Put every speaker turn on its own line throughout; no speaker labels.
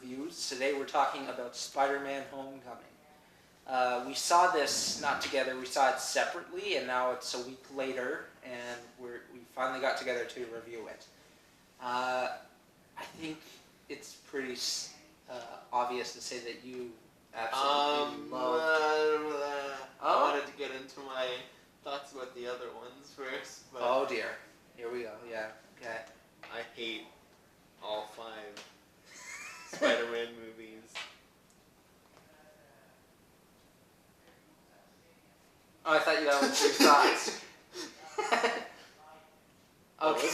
reviews. Today we're talking about Spider-Man Homecoming. We saw this not together, we saw it separately, and now it's a week later, and we finally got together to review it. I think it's pretty obvious to say that you absolutely loved...
I wanted to get into my thoughts about the other ones first. But
oh dear. Here we go, yeah. Okay.
I hate all 5 Spider-Man movies.
Oh, I thought you had your thoughts. Okay.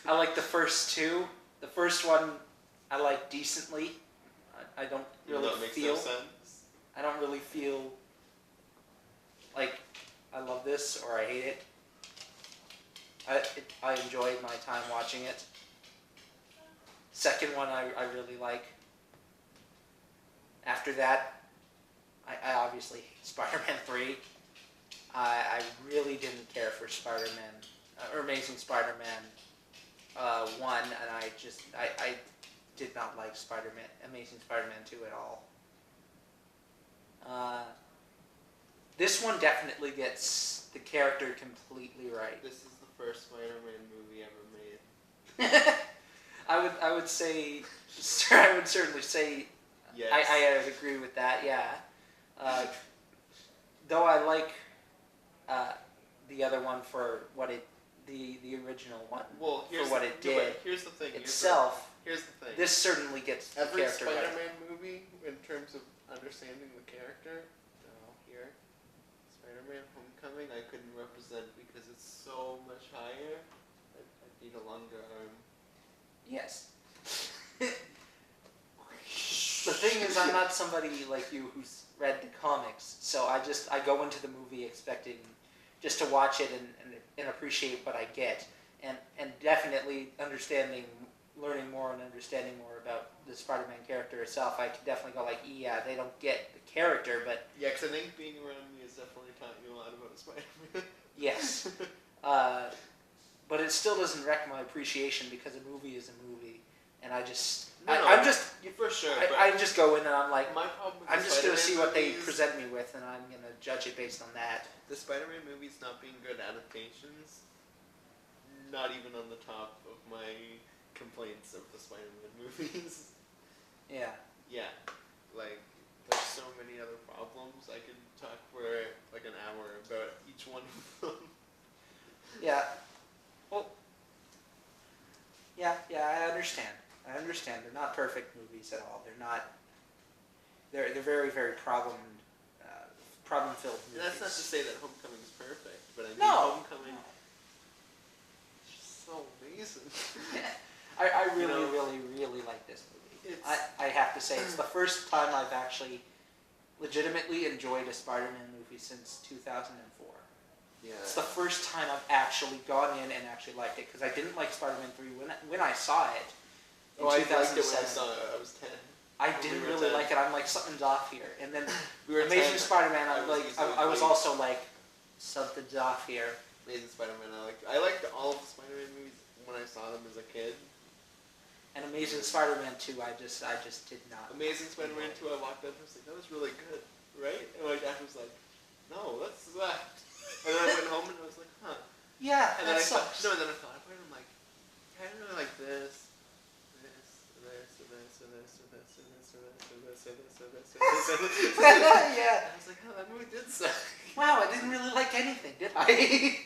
I like the first 2. The first one I like decently. I don't really feel...
Makes no sense.
I don't really feel like I love this or I hate it. I enjoyed my time watching it. Second one I really like. After that, I obviously hate Spider-Man 3. I really didn't care for Spider-Man, or Amazing Spider-Man 1, and I did not like Amazing Spider-Man 2 at all. This one definitely gets the character completely right.
This is the first Spider-Man movie ever made.
I would say, I would certainly say,
yes.
I would agree with that. Yeah. Though I like the other one for what the original one for what it did.
Here's the thing.
Itself.
Here's the thing.
This certainly gets the
every
character
Spider-Man
right.
movie in terms of understanding the character. Here, Spider-Man Homecoming, I couldn't represent because it's so much higher. I'd need a longer arm.
Yes. The thing is, I'm not somebody like you who's read the comics, so I go into the movie expecting just to watch it and appreciate what I get, and definitely learning more and understanding more about the Spider-Man character itself. I could definitely go like, yeah, they don't get the character, but...
Yeah, because I think being around me has definitely taught you a lot about Spider-Man.
Yes. But it still doesn't wreck my appreciation because a movie is a movie, and I'm just...
For sure.
I just go in and I'm like,
my problem with
I'm just going to see what they
movies,
present me with, and I'm going to judge it based on that.
The Spider-Man movies not being good adaptations, not even on the top of my complaints of the Spider-Man movies.
Yeah.
Yeah. Like, there's so many other problems. I could talk for like an hour about each one of them.
Yeah. Well, yeah, I understand. They're not perfect movies at all. They're not. They're very, very problem-filled movies.
That's not to say that Homecoming is perfect, but I mean Homecoming is just so amazing.
I really like this movie. I have to say, it's the first time I've actually legitimately enjoyed a Spider-Man movie since 2004.
Yeah.
It's the first time I've actually gone in and actually liked it, because I didn't like Spider-Man 3 when I saw it. In 2007.
I liked it when I saw it. I was 10.
I didn't really like it. I'm like, something's off here. And then Amazing
10.
Spider-Man, I was also like, something's off here.
Amazing Spider-Man, I liked all of the Spider-Man movies when I saw them as a kid.
And Amazing Spider-Man 2, I just did not.
Amazing Spider-Man 2, I walked up and was like, that was really good, right? And my dad was like, no, that's that. And then I went home and I was like, huh.
Yeah,
and
that
then
sucks.
And then I thought about it, I'm like, I don't really like this.
Yeah.
I was like, oh, that movie did suck.
Wow, I didn't really like anything, did I?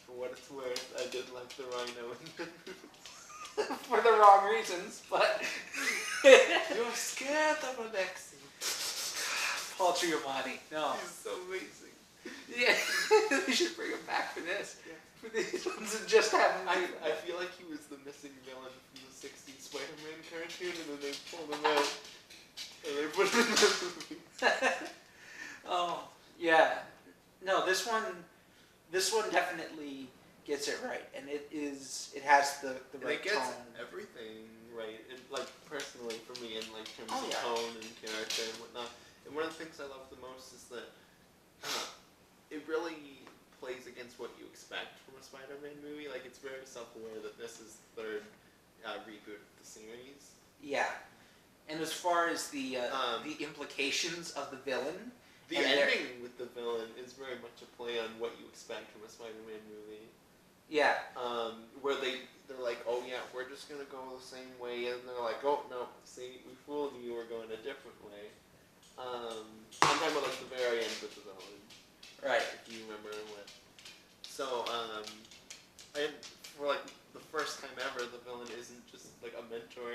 For what it's worth, I did like the Rhino.
For the wrong reasons, but...
You're scared of Alexi.
Paul Giamatti, no.
He's so amazing.
Yeah, we should bring him back for this. Yeah. For these ones and just have him
I feel like he was the missing villain from the 60s Spider-Man cartoon, and then they pulled him out. And they put him in the movie.
Oh, yeah. No, this one definitely gets it right, and it has the right
it gets
tone.
everything right, like personally for me, in like terms
Oh,
of
yeah.
tone and character and whatnot. And one of the things I love the most is that it really plays against what you expect from a Spider-Man movie. Like, it's very self-aware that this is the third reboot of the series.
Yeah. And as far as the implications of the villain,
the ending with the villain is very much a play on what you expect from a Spider-Man movie.
Yeah.
Where they're like, oh yeah, we're just gonna go the same way, and they're like, oh no, see, we fooled you, we're going a different way. I'm talking about like the very end with the villain.
Right.
If you remember what. So, for like the first time ever, the villain isn't just like a mentor,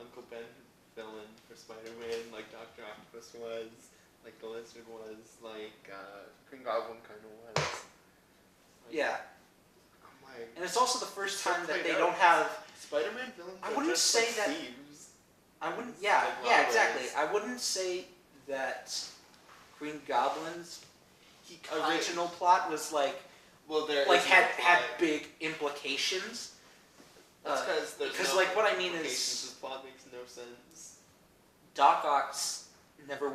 Uncle Ben villain for Spider-Man, like Dr. Octopus was, like the Lizard was, like Green Goblin kind of was. Like,
yeah.
I'm like,
and it's also the first time that they
out.
don't have
Spider-Man villains.
I wouldn't
just
say
like
that.
thieves.
I wouldn't. Yeah.
Like
Yeah.
robbers.
Exactly. I wouldn't say that Green Goblin's original plot was like.
Well, there
like
is
had big implications.
That's because
like what I mean is
this plot makes no sense.
Doc Ock never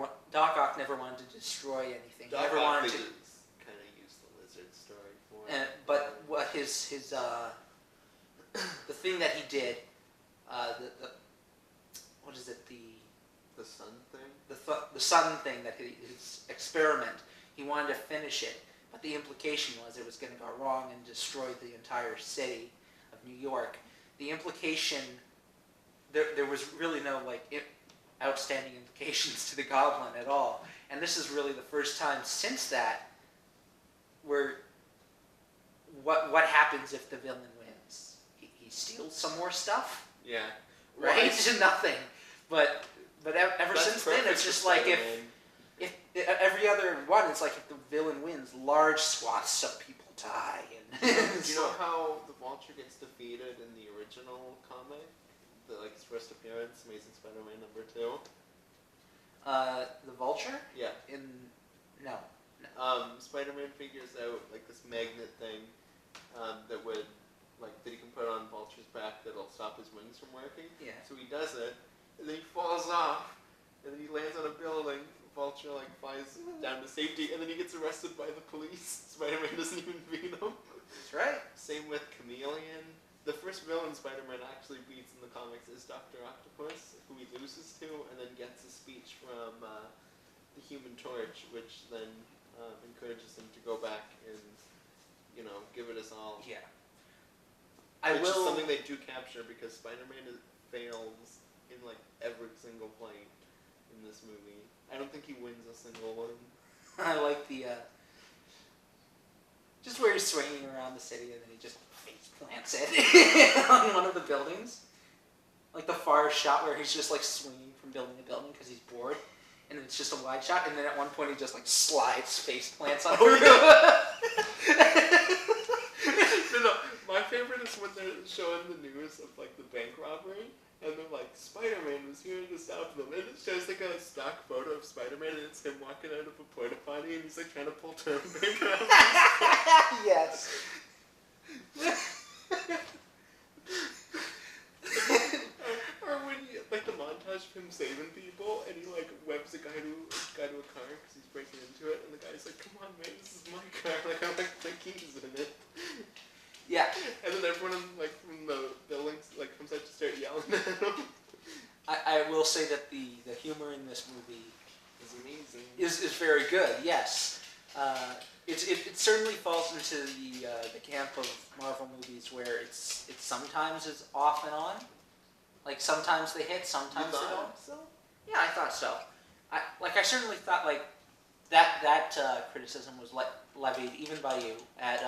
wanted to destroy anything.
Doc
never
Ock
wanted to
kind of use the lizard story for it.
But what his the thing that he did, the what is it,
the sun thing?
The sun thing, that his experiment, he wanted to finish it, but the implication was it was going to go wrong and destroy the entire city of New York. The implication, there was really no outstanding implications to the Goblin at all, and this is really the first time since that where what happens if the villain wins? He steals some more stuff,
Yeah.
right?
Well,
Nothing, but ever since then it's just like if every other one, it's like if the villain wins, large swaths of people die. And
do you know how the Vulture gets defeated in the original comic? His first appearance, Amazing Spider-Man #2.
The Vulture?
Yeah.
No.
Spider-Man figures out this magnet thing that would that he can put on Vulture's back that'll stop his wings from working.
Yeah.
So he does it, and then he falls off, and then he lands on a building. Vulture flies down to safety, and then he gets arrested by the police. Spider-Man doesn't even beat him.
That's right.
Same with Chameleon. The first villain Spider-Man actually beats in the comics is Dr. Octopus, who he loses to, and then gets a speech from the Human Torch, which then encourages him to go back and give it his all.
Yeah.
Which is something they do capture, because Spider-Man fails in every single fight in this movie. I don't think he wins a single one.
I like the just where he's swinging around the city and then he just face plants it on one of the buildings. Like the far shot where he's just swinging from building to building because he's bored, and it's just a wide shot, and then at one point he just slides face plants on.
No, my favorite is when they're showing the news of the bank robbery, and they're like, Spider-Man was here to stop them, and it shows a stock photo of Spider-Man, and it's him walking out of a porta potty, and he's trying to pull term paper out.
Yes.
Or when the montage of him saving people, and he webs a guy to a car because he's breaking into it, and the guy's like, "Come on, man, this is my car. I want my keys in it."
Yeah.
And then everyone from the buildings comes out to start yelling at him.
I will say that the humor in this movie
It's amazing.
is very good. Yes. It certainly falls into the camp of Marvel movies where it's sometimes it's off and on. Sometimes they hit, sometimes they don't.
So?
Yeah, I thought so. I certainly thought that criticism was levied even by you at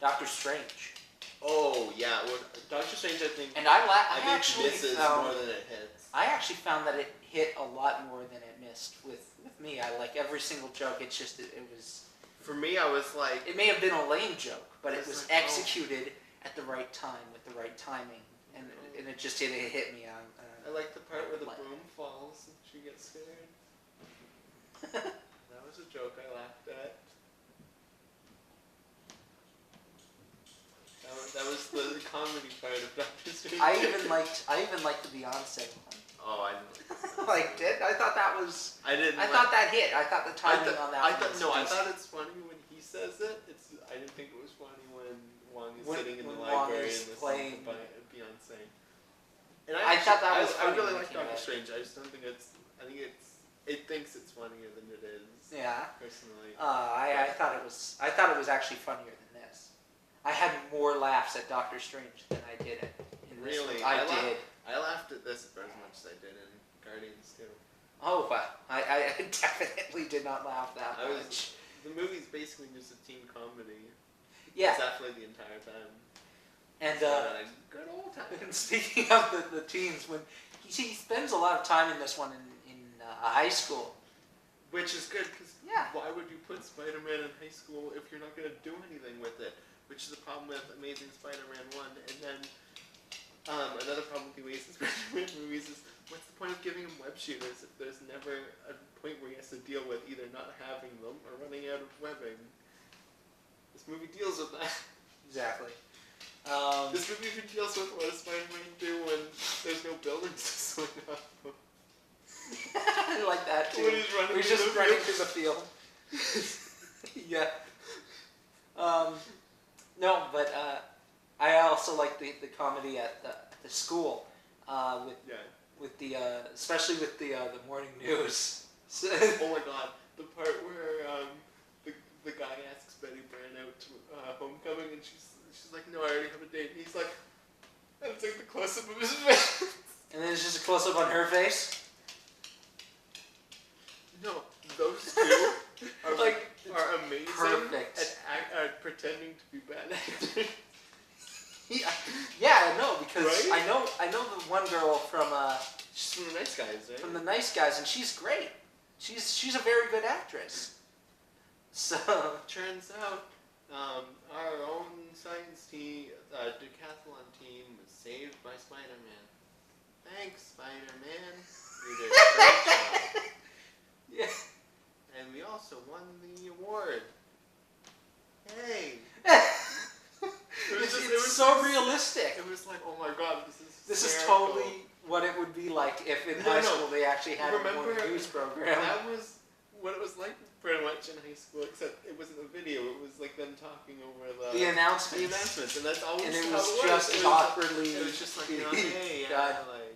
Doctor Strange.
Oh yeah, well, Doctor Strange, I think.
And I
think
actually
misses
found,
more than it hits.
I actually found that it hit a lot more than it missed with me. I like every single joke. It's just it was.
For me, I was like.
It may have been a lame joke, but it was
like,
executed at the right time with the right timing, and it just it hit me.
I like the part where the broom falls and she gets scared. That was a joke I laughed at. That was the comedy part of Doctor Strange.
I even liked the Beyonce one.
Oh, I didn't
Liked it. I thought that was.
I didn't.
I thought that hit. I thought the timing on that.
I
was
thought
decent.
it's funny when he says it. I didn't think it was funny when in this
playing.
by Beyonce. And
I thought that was
I
funny
really
when
like
it came
Doctor
out.
Strange. I just don't think it thinks it's funnier than it is.
Yeah.
Personally.
I thought it was actually funnier than this. I had more laughs at Doctor Strange than I did in this
Really?
one. I did.
I laughed at this as much as I did in Guardians too.
Oh, wow. I definitely did not laugh that much.
The movie's basically just a teen comedy.
Yeah.
Exactly the entire time.
And
good old time.
speaking of the teens, when he spends a lot of time in this one in high school.
Which is good, because
Yeah.
why would you put Spider-Man in high school if you're not going to do anything with it? Which is the problem with Amazing Spider-Man 1. And then another problem with the Amazing Spider-Man movies is, what's the point of giving him web shooters if there's never a point where he has to deal with either not having them or running out of webbing? This movie deals with that.
Exactly.
This movie even deals with what does Spider-Man do when there's no buildings to swing off of.
I like that too.
When he's running
He's
through
just
the
running
field.
through the field. Yeah. No, but I also like the comedy at the school with the especially with the morning news.
Oh my god, the part where the guy asks Betty Brant out to homecoming and she's like, no, I already have a date. And he's like, and it's like the close up of his face.
And then it's just a close up on her face.
No, those two are
Like,
are amazing
perfect.
at pretending to be bad actors.
Yeah, no, because
Right?
I know the one girl from
She's from the Nice Guys, right?
from the Nice Guys, and she's great. She's a very good actress. So
Turns out, our own science team, decathlon team, was saved by Spider-Man. Thanks, Spider-Man. You did a great job.
yeah.
And we also won the award. Hey!
It's so realistic.
It was like, oh my god,
This is
hysterical.
totally what it would be like if in
No,
high
no.
school they actually had a
Remember,
morning news program.
That was what it was like pretty much in high school, except it wasn't a video. It was like them talking over
The announcements.
and that's always
And it
how
was
it
just
It was
awkwardly.
It was just like, you know, hey, like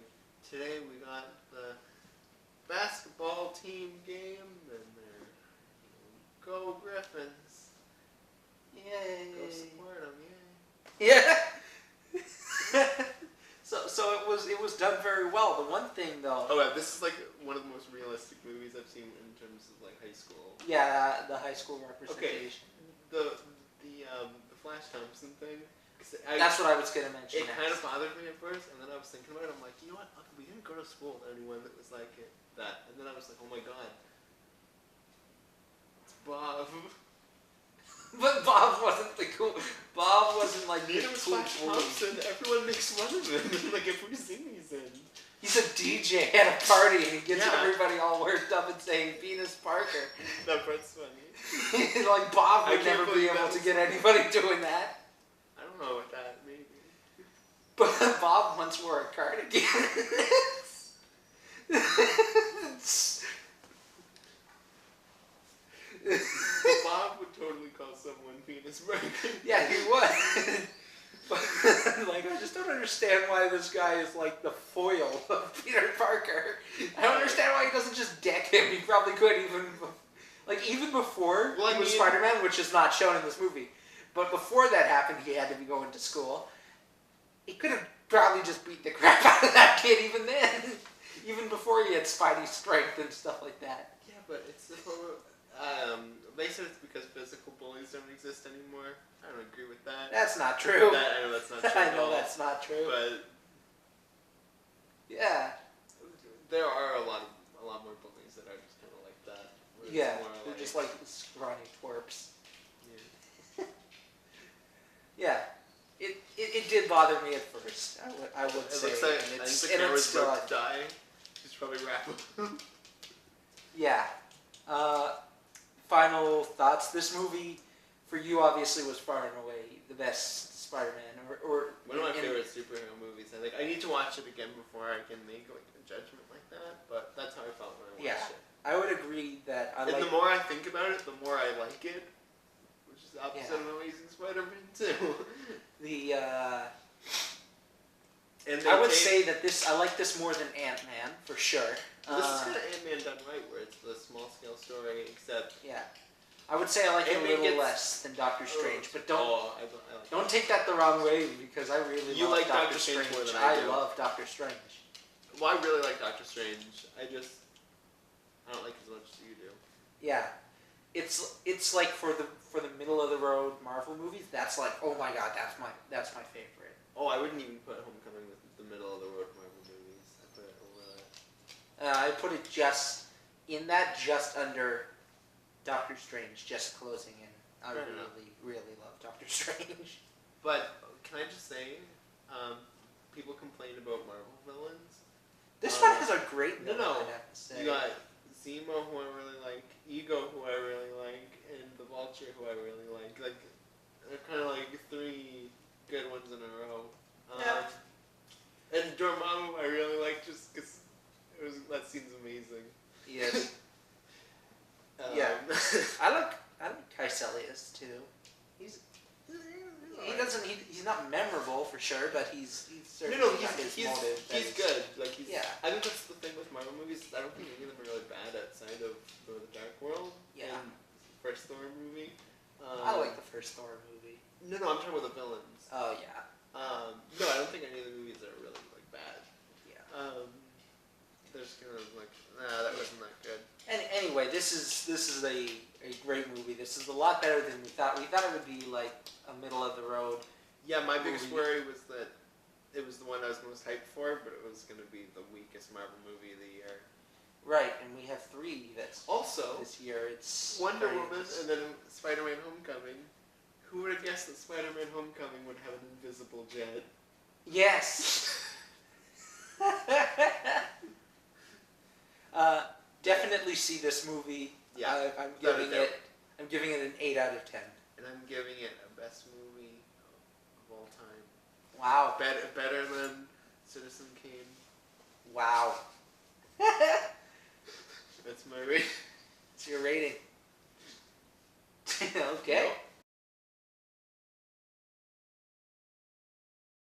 today we got the basketball team game, and they're go Griffins,
Yay!
go support them, yay.
Yeah. So it was done very well. The one thing though.
Oh, yeah, this is like one of the most realistic movies I've seen in terms of like high school.
Yeah, the high school representation.
The Flash Thompson thing.
That's what I was gonna mention.
It kind of bothered me at first, and then I was thinking about it. I'm like, you know what? We didn't go to school with anyone that was like that. And then I was like, oh my god, it's Bob.
But Bob wasn't the cool. Bob wasn't like
Neither
the
was
cool
Flash
bully.
Thompson. Everyone makes fun of him. Like every scene he's in.
He's a DJ at a party and he gets
Yeah.
everybody all worked up and saying Venus Parker.
That part's funny.
Like Bob
I
would
can't
never be
believe
able
that
to
was-
get anybody doing that.
I don't know about that. Maybe.
But Bob once wore a cardigan.
But Bob would totally call someone Venus Parker.
Yeah, he would. But, like, I just don't understand why this guy is like the foil of Peter Parker. I don't understand why he doesn't just deck him. He probably could even before
Well, I
he was
mean-
Spider-Man, which is not shown in this movie. But before that happened, he had to be going to school. He could have probably just beat the crap out of that kid even then. Even before he had Spidey strength and stuff like that.
Yeah, but it's the whole. They said it's because physical bullies don't exist anymore. I don't agree with that.
That's not true.
I know that's not true.
I
at
know
all,
that's not true.
But
Yeah.
there are a lot more bullies that are just kind of like that. where it's
Yeah.
more
They're just like scrawny twerps.
Yeah.
Yeah. It did bother me at first. I would
It
say.
looks like
and
I
it's,
think the
and
camera's
it's still,
about to die. She's probably wrapping.
yeah. Final thoughts. This movie, for you, obviously, was far and away the best Spider-Man, or
One of my favorite superhero movies. I need to watch it again before I can make like a judgment like that. But that's how I felt when I watched it.
I would agree that I
And
like.
the more I think about it, the more I like it. Which is the opposite
Yeah.
of Amazing Spider-Man 2. And
I would say that I like this more than Ant-Man for sure.
This is kind of Ant-Man done right, where it's the small scale story, except
yeah. I would say I like it a
Ant-Man
little
gets-
less than Doctor Strange, but don't
I like
don't take that the wrong way because I really
You
love
like
Doctor
Doctor Strange
Strange.
more than I do.
love Doctor Strange.
Well, I really like Doctor Strange. I don't like as much as you do.
Yeah, it's like for the middle of the road Marvel movies. That's like, oh my god, that's my favorite.
Oh, I wouldn't even put Homecoming with the middle of the road Marvel movies. I put it over that.
I put it just under Doctor Strange, just closing in. I
Fair enough.
really love Doctor Strange.
But can I just say, people complain about Marvel villains.
This one has a great
No,
villain,
no.
I have to say.
You got Zemo, who I really like, Ego, who I really like, and the Vulture, who I really like. Like, they're kind of like three good ones in a row.
Yeah.
And Dormammu, I really like just because that scene's amazing.
Yes.
Um,
Yeah. I like Kaecilius too. He's not memorable for sure, but he's certainly got his motive.
He's good. Like
yeah.
I think that's the thing with Marvel movies. I don't think any of them are really bad outside of the Dark World.
Yeah.
And first Thor movie.
I like the first Thor movie.
No, I'm talking about the villains.
Oh yeah.
No, I don't think any of the movies are really like bad.
Yeah.
They're just kind of like, that wasn't that good.
Anyway, this is a great movie. This is a lot better than we thought. We thought it would be like a middle of the road.
Yeah, my biggest
movie.
worry was that it was the one I was most hyped for, but it was going to be the weakest Marvel movie of the year.
Right, and we have 3 that's
Also,
this year. It's
Wonder
very
Woman
interesting.
and then Spider-Man Homecoming. Who would have guessed that Spider-Man Homecoming would have an invisible jet?
Yes. Definitely see this movie.
Yeah,
I'm
without a
giving
doubt.
it. I'm giving it an 8 out of 10.
And I'm giving it a best movie of all time.
Wow.
Better than Citizen Kane.
Wow.
That's my rating.
It's your rating. Okay.
Nope.